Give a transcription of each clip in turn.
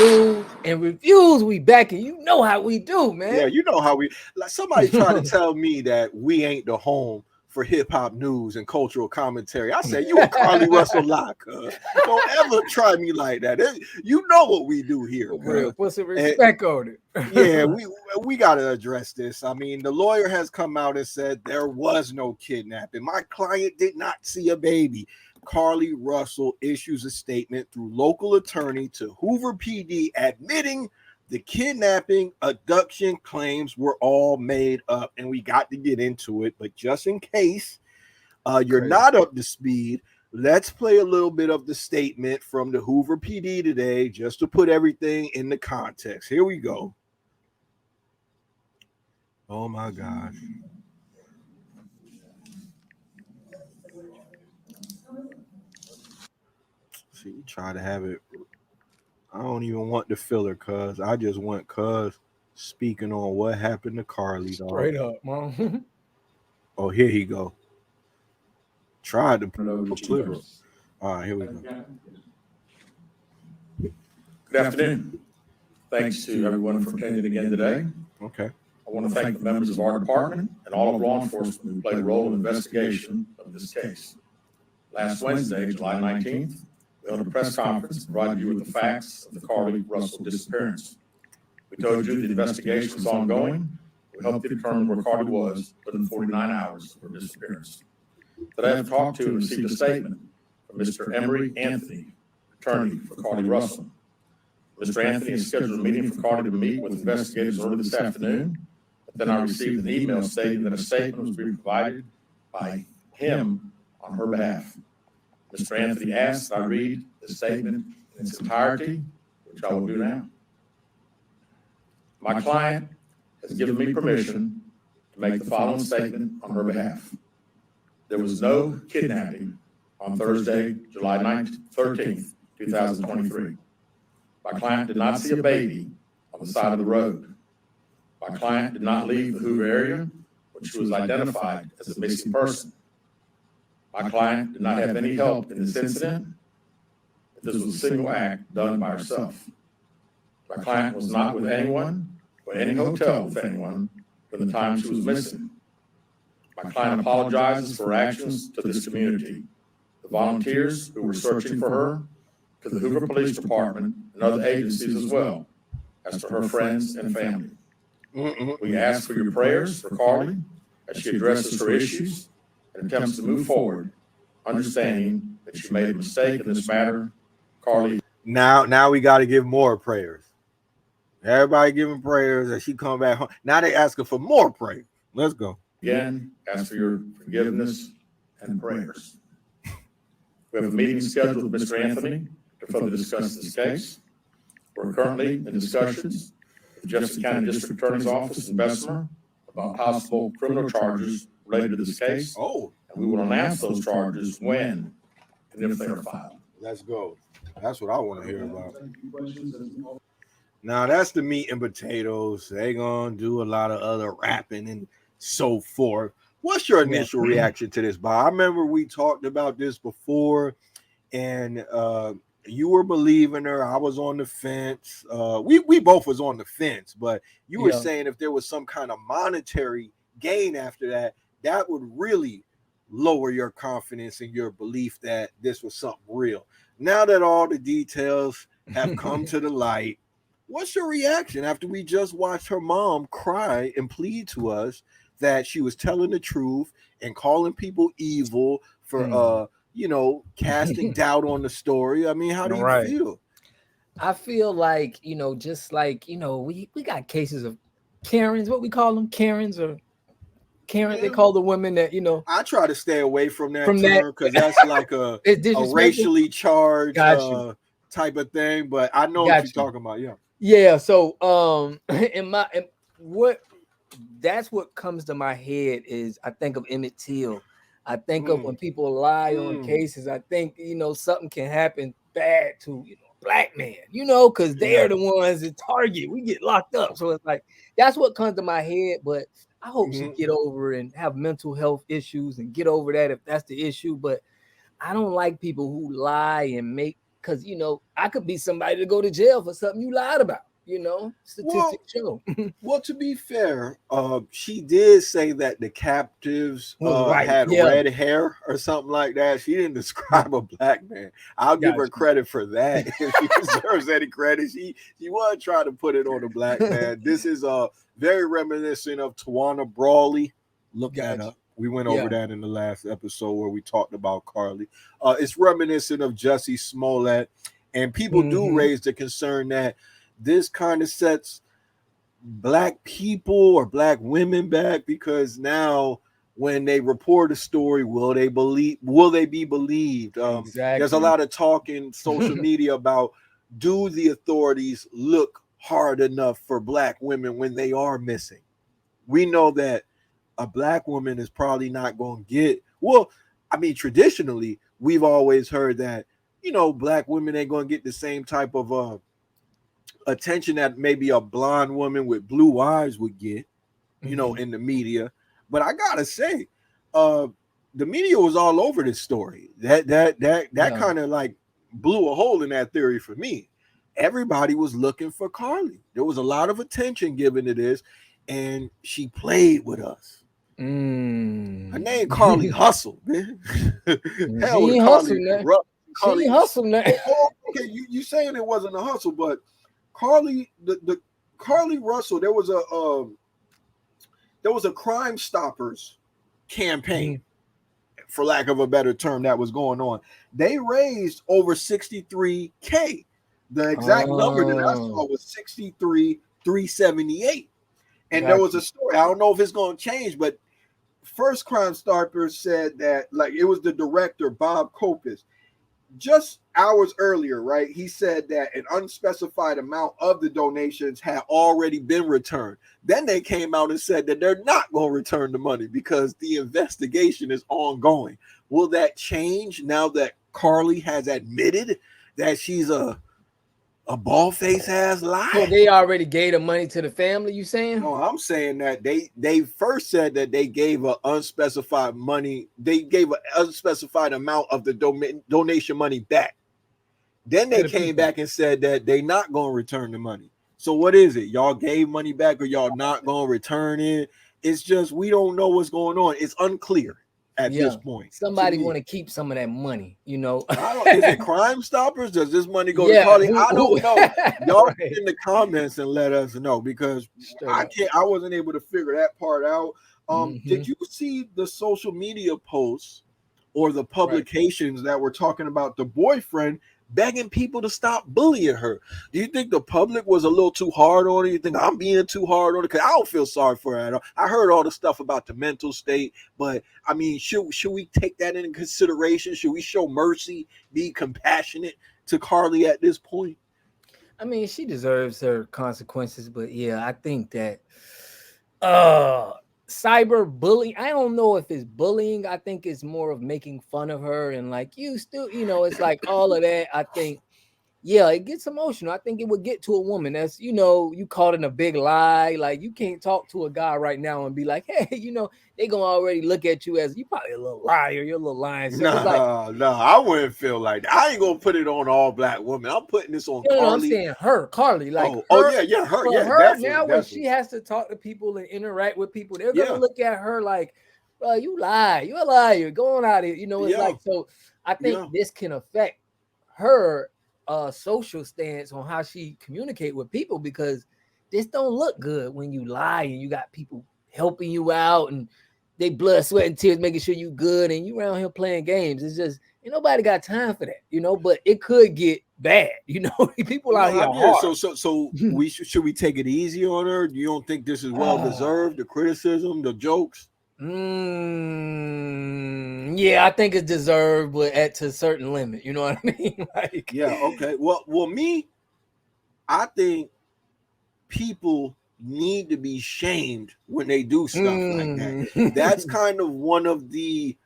news and reviews. We back, and you know how we do, Yeah, man. you know how we like somebody tried to tell me that we ain't the home for hip hop news and cultural commentary. I said, you a Carlee Russell lie, cuz. Don't ever try me like that. You know what we do here, For cuz. real, put some respect on Yeah, it. we gotta address this. I mean, the lawyer has come out and said there was no kidnapping. My client did not see a baby. Carlee Russell issues a statement through local attorney to Hoover PD admitting the kidnapping abduction claims were all made up, and we got to get into it. But just in case you're not up to speed, let's play a little bit of the statement from the Hoover PD today, just to put everything in the context. Here we go. Oh my gosh. See, we try to have it. I don't even want the filler, cuz I just want cuz speaking on what happened to Carlee, dog. Straight up, man. Oh, here he go. Tried to put a clip up. All right, here we go. Good afternoon. Thanks to everyone for attending again today. Okay. I want to thank the members of our department and all of law enforcement who played a role in the investigation of this case. Last Wednesday, July 19th, we held a press conference and provided you with the facts of the Carlee Russell disappearance. We told you the investigation was ongoing. We helped you determine where Carlee was within 49 hours of her disappearance. Today, I've talked to and received a statement from Mr. Emery Anthony, attorney for Carlee Russell. Mr. Anthony has scheduled a meeting for Carlee to meet with investigators early this afternoon. But then I received an email stating that a statement was being provided by him on her behalf. Mr. Anthony asked that I read the statement in its entirety, which I will do now. My client has given me permission to make the following statement on her behalf. There was no kidnapping on Thursday, July 13th, 2023. My client did not see a baby on the side of the road. My client did not leave the Hoover area when she was identified as a missing person. My client did not have any help in this incident. This was a single act done by herself. My client was not with anyone or any hotel with anyone from the time she was missing. My client apologizes for her actions to this community, the volunteers who were searching for her, to the Hoover Police Department and other agencies as well, as to her friends and family. We ask for your prayers for Carlee as she addresses her issues and attempts to move forward, understanding that she made a mistake in this matter. Carlee. Now we got to give more prayers. Everybody giving prayers as she come back home. Now they asking for more prayers. Let's go. Again, ask for your forgiveness and prayers. We have a meeting scheduled with Mr. Anthony to further discuss this case. We're currently in discussions with the Jefferson County District Attorney's Office in Bessemer about possible criminal charges related to this case. Oh, and we will announce those charges when and if they are filed. Let's go. That's what I want to hear about. Now that's the meat and potatoes. They gonna do a lot of other rapping and so forth. What's your initial reaction to this, Bob? I remember we talked about this before, and you were believing her. I was on the fence. We both was on the fence, but you were saying if there was some kind of monetary gain after that, that would really lower your confidence and your belief that this was something real. Now that all the details have come to the light, what's your reaction after we just watched her mom cry and plead to us that she was telling the truth and calling people evil for casting doubt on the story? I mean, how do you feel? I feel like, just like, we got cases of Karens, what we call them, Karens or Karen, they call the women that, I try to stay away from that term because that's like a racially charged type of thing, but I know what you're talking about. Yeah. So that's what comes to my head is I think of Emmett Till. I think of when people lie on cases. I think, something can happen bad to, black man, because they are the ones that target. We get locked up. So it's like, that's what comes to my head. But I hope she get over and have mental health issues and get over that if that's the issue. But I don't like people who lie and make because I could be somebody to go to jail for something you lied about. Statistics show. Well, to be fair, she did say that the captives had red hair or something like that. She didn't describe a black man. I'll give her credit for that. If she deserves any credit, she was trying to put it on a black man. This is very reminiscent of Tawana Brawley. Look that up. We went over that in the last episode where we talked about Carlee. It's reminiscent of Jussie Smollett, and people do raise the concern that this kind of sets black people or black women back, because now when they report a story, will they be believed? Exactly. There's a lot of talk in social media about, do the authorities look hard enough for black women when they are missing? We know that a black woman is probably not going to get, traditionally we've always heard that, black women ain't going to get the same type of attention that maybe a blonde woman with blue eyes would get, in the media. But I gotta say, the media was all over this story. That kind of like blew a hole in that theory for me. Everybody was looking for Carlee. There was a lot of attention given to this, and she played with us. Her name Carlee Hustle, man. Hell, she hustle now. Okay, you saying it wasn't a hustle, but Carlee, the Carlee Russell, there was a Crime Stoppers campaign, for lack of a better term, that was going on. They raised over $63K. The exact number that I saw was 63,378. And there was a story. I don't know if it's going to change, but first Crime Stoppers said that, like, it was the director, Bob Copus. Just hours earlier, right, he said that an unspecified amount of the donations had already been returned. Then they came out and said that they're not going to return the money because the investigation is ongoing. Will that change now that Carlee has admitted that she's a bald-faced ass lie? So they already gave the money to the family, you saying? No, I'm saying that they first said that they gave an unspecified money. They gave an unspecified amount of the donation money back. Then they came back and said that they not going to return the money. So what is it? Y'all gave money back or y'all not going to return it? It's just, we don't know what's going on. It's unclear at this point. Somebody want to keep some of that money, Is it Crime Stoppers? Does this money go to Carlee? I don't know. Y'all in the comments and let us know, because I wasn't able to figure that part out. Did you see the social media posts or the publications that were talking about the boyfriend begging people to stop bullying her? Do you think the public was a little too hard on her? You think I'm being too hard on her? Because I don't feel sorry for her at all. I heard all the stuff about the mental state, but I mean, should we take that into consideration? Should we show mercy, be compassionate to Carlee at this point? I mean, she deserves her consequences, but yeah, I think that cyber bullying, I don't know if it's bullying. I think it's more of making fun of her, and like, you still, it's like all of that. I think, it gets emotional. I think it would get to a woman that's, you caught in a big lie. Like, you can't talk to a guy right now and be like, hey, they gonna already look at you as you probably a little liar. You're a little lying. So no, I wouldn't feel like that. I ain't gonna put it on all black women. I'm putting this on Carlee. I'm saying her, Carlee. Like, her. Her now, when she has to talk to people and interact with people, they're gonna look at her like, bro, you lie. You're a liar. Go on out here. It's like, so I think this can affect her social stance on how she communicate with people, because this don't look good when you lie and you got people helping you out and they blood, sweat, and tears making sure you good, and you around here playing games. It's just, ain't nobody got time for that, but it could get bad, people out here hard. So should we take it easy on her? You don't think this is well deserved, the criticism, the jokes? Yeah, I think it's deserved, but to a certain limit. You know what I mean? Like, okay. Well, me, I think people need to be shamed when they do stuff like that. That's kind of one of the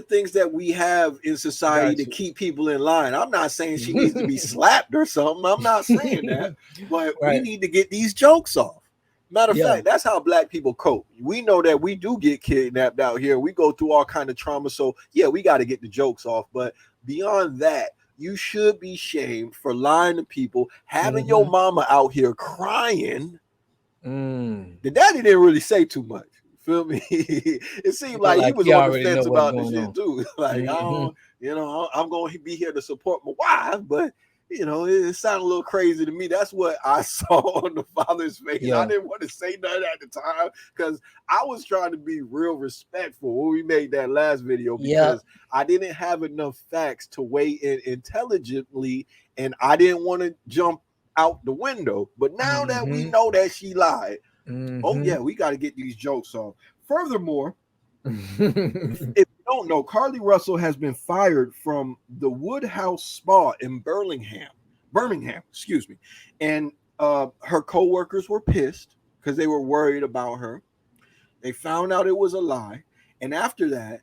things that we have in society to keep people in line. I'm not saying she needs to be slapped or something. I'm not saying that, but we need to get these jokes off. Matter of fact, that's how black people cope. We know that we do get kidnapped out here. We go through all kind of trauma. So yeah, we got to get the jokes off. But beyond that, you should be shamed for lying to people, having your mama out here crying. The daddy didn't really say too much. Feel me? It seemed like he was on the fence about this shit too. Like, I don't, I'm going to be here to support my wife, but it sounded a little crazy to me. That's what I saw on the father's face. Yeah. I didn't want to say nothing at the time because I was trying to be real respectful when we made that last video because I didn't have enough facts to weigh in intelligently, and I didn't want to jump out the window. But now that we know that she lied, oh yeah, we got to get these jokes off. Furthermore, if you don't know, Carlee Russel has been fired from the Woodhouse Spa in Birmingham, and her co-workers were pissed because they were worried about her. They found out it was a lie, and after that,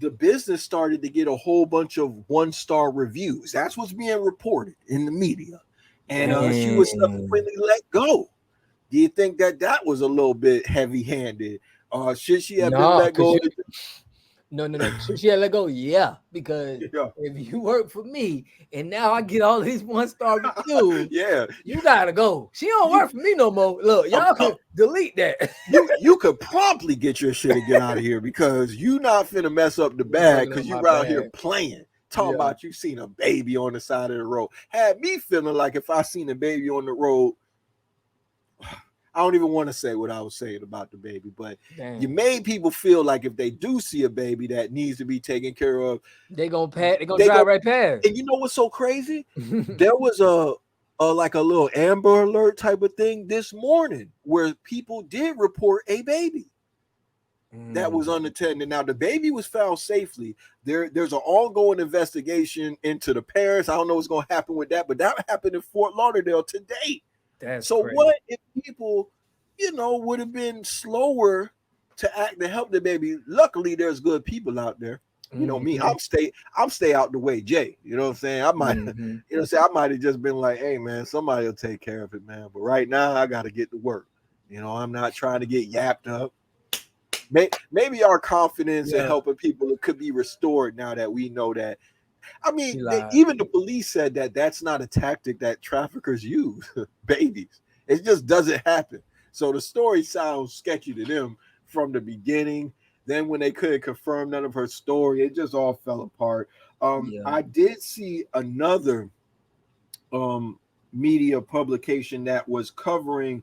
the business started to get a whole bunch of 1-star reviews. That's what's being reported in the media, and she was subsequently let go. Do you think that was a little bit heavy-handed? Should she have been let go? No. Should she have let go? Yeah, because if you work for me and now I get all these 1-star reviews, you gotta go. She don't work for me no more. Look, y'all can delete that. you could promptly get your shit and get out of here because you not finna mess up the bag because you out here playing. Talking about you seen a baby on the side of the road. Had me feeling like if I seen a baby on the road, I don't even want to say what I was saying about the baby, but you made people feel like if they do see a baby that needs to be taken care of, they're gonna drive right past. And you know what's so crazy? There was a like a little Amber Alert type of thing this morning where people did report a baby that was unattended. Now the baby was found safely. There's an ongoing investigation into the parents. I don't know what's gonna happen with that, but that happened in Fort Lauderdale today. So crazy. What if people, would have been slower to act to help the baby? Luckily, there's good people out there. You know me, I'm stay out the way, Jay. You know what I'm saying? I might, I might have just been like, hey man, somebody will take care of it, man. But right now, I got to get to work. I'm not trying to get yapped up. Maybe our confidence in helping people could be restored now that we know that. I mean, even the police said that that's not a tactic that traffickers use, babies. It just doesn't happen. So the story sounds sketchy to them from the beginning. Then when they couldn't confirm none of her story, it just all fell apart. I did see another media publication that was covering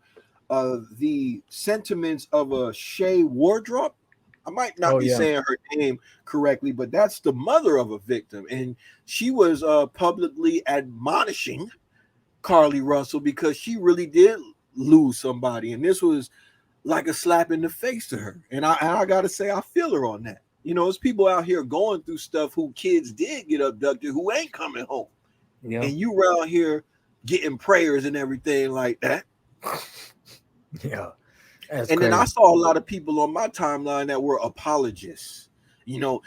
the sentiments of a Shea Wardrop. I might not be saying her name correctly, but that's the mother of a victim. And she was publicly admonishing Carlee Russel because she really did lose somebody. And this was like a slap in the face to her. And I got to say, I feel her on that. There's people out here going through stuff who kids did get abducted who ain't coming home. Yeah. And you around here getting prayers and everything like that. Yeah. That's crazy. Then I saw a lot of people on my timeline that were apologists. You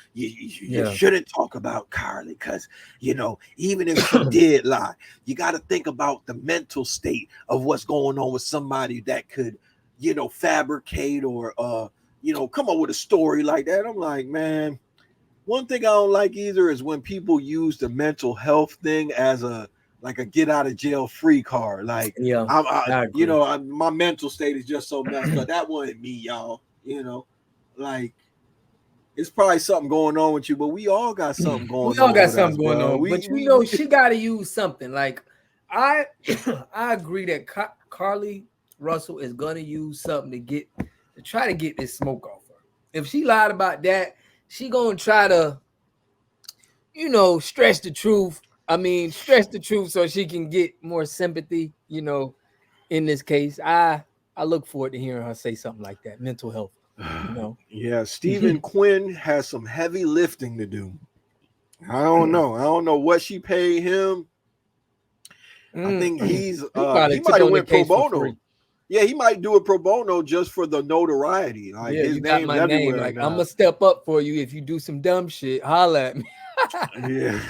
shouldn't talk about Carlee because, even if she did lie, you got to think about the mental state of what's going on with somebody that could, fabricate or, come up with a story like that. I'm like, man, one thing I don't like either is when people use the mental health thing as a get out of jail free card. Like, my mental state is just so messed up. That wasn't me, y'all. Like, it's probably something going on with you, but we all got something going on. We all got something going on. But she got to use something. Like, I agree that Carlee Russel is gonna use something to try to get this smoke off her. If she lied about that, she gonna try to, stretch the truth. Stretch the truth so she can get more sympathy, in this case. I look forward to hearing her say something like that. Mental health, Yeah, Stephen Quinn has some heavy lifting to do. I don't know what she paid him. I think he might have went pro bono. Yeah, he might do it pro bono just for the notoriety. Like, his you got my name. Like, I'm gonna step up for you if you do some dumb shit. Holla at me. Yeah.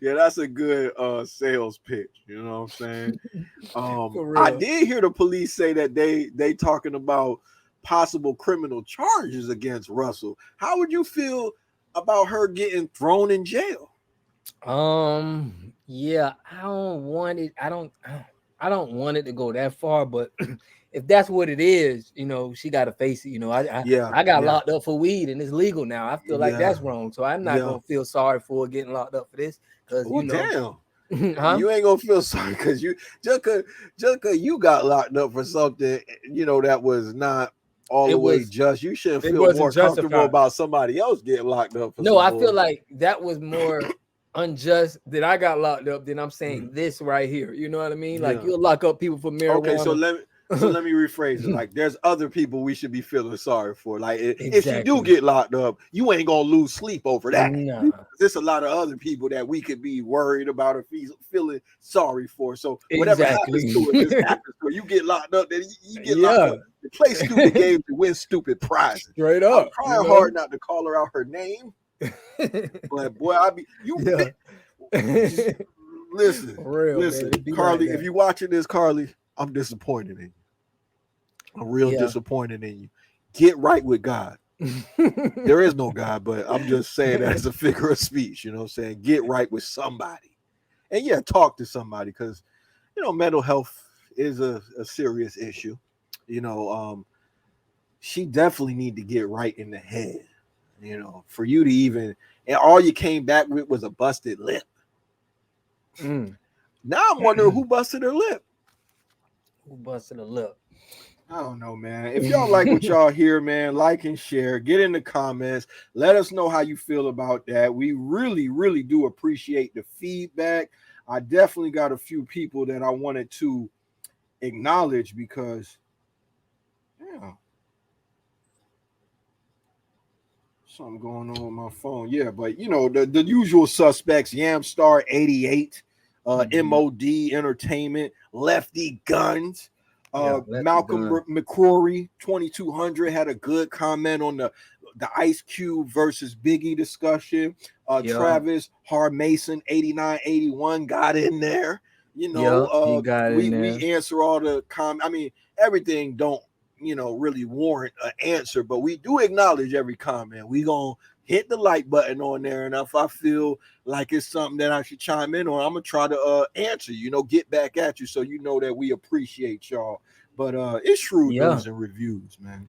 Yeah, that's a good sales pitch. You know what I'm saying? For I real. did hear the police say that they talking about possible criminal charges against Russell. How would you feel about her getting thrown in jail? Yeah, I don't want it. I don't want it to go that far, but if that's what it is, she got to face it. Yeah, I got yeah, locked up for weed and it's legal now. I feel like yeah, that's wrong, so I'm not yeah. gonna feel sorry for getting locked up for this, because Well, damn. huh? You ain't gonna feel sorry because you just cause you got locked up for something, that was not all the It way was just. You should it feel wasn't more comfortable justified. about somebody else getting locked up for No, some I feel bullshit. like that was more unjust that I got locked up than I'm saying this right here. You know what I mean? Like, Yeah. you'll lock up people for Okay, so marijuana. let me rephrase it. Like, there's other people we should be feeling sorry for. Like, if she do Exactly. get locked up, you ain't gonna lose sleep over that. Nah. There's a lot of other people that we could be worried about or feeling sorry for. So whatever happens Exactly. to her, just happens to her. You get locked up, then you get locked Yeah. up. You play stupid games to win stupid prizes. Straight I'm up. trying hard not to call her out her name, but boy, Yeah. listen, For real, man. listen, It be like Carlee. If that. you watching this, Carlee, I'm disappointed in you. I'm real Yeah. disappointed in you. Get right with God. There is no God, but I'm just saying that as a figure of speech. You know what I'm saying? Get right with somebody. And yeah, talk to somebody, because mental health is a serious issue. She definitely need to get right in the head. For you to even, and all you came back with was a busted lip. Now I'm wondering who busted her lip. Who busted a lip? I don't know, man. If y'all like what y'all hear, man, like and share. Get in the comments. Let us know how you feel about that. We really, really do appreciate the feedback. I definitely got a few people that I wanted to acknowledge because, yeah, something going on with my phone. Yeah, but the usual suspects: Yamstar 88, MOD Entertainment, Lefty Guns. Malcolm McCrory 2200 had a good comment on the Ice Cube versus Biggie discussion. Travis Harmason 8981 got in there. He got in there. We answer all the comments. I mean, everything don't really warrant an answer, but we do acknowledge every comment. We gonna hit the like button on there, and if I feel like it's something that I should chime in on, I'm gonna try to answer, get back at you, so that we appreciate y'all. But it's shrewd news and reviews, man.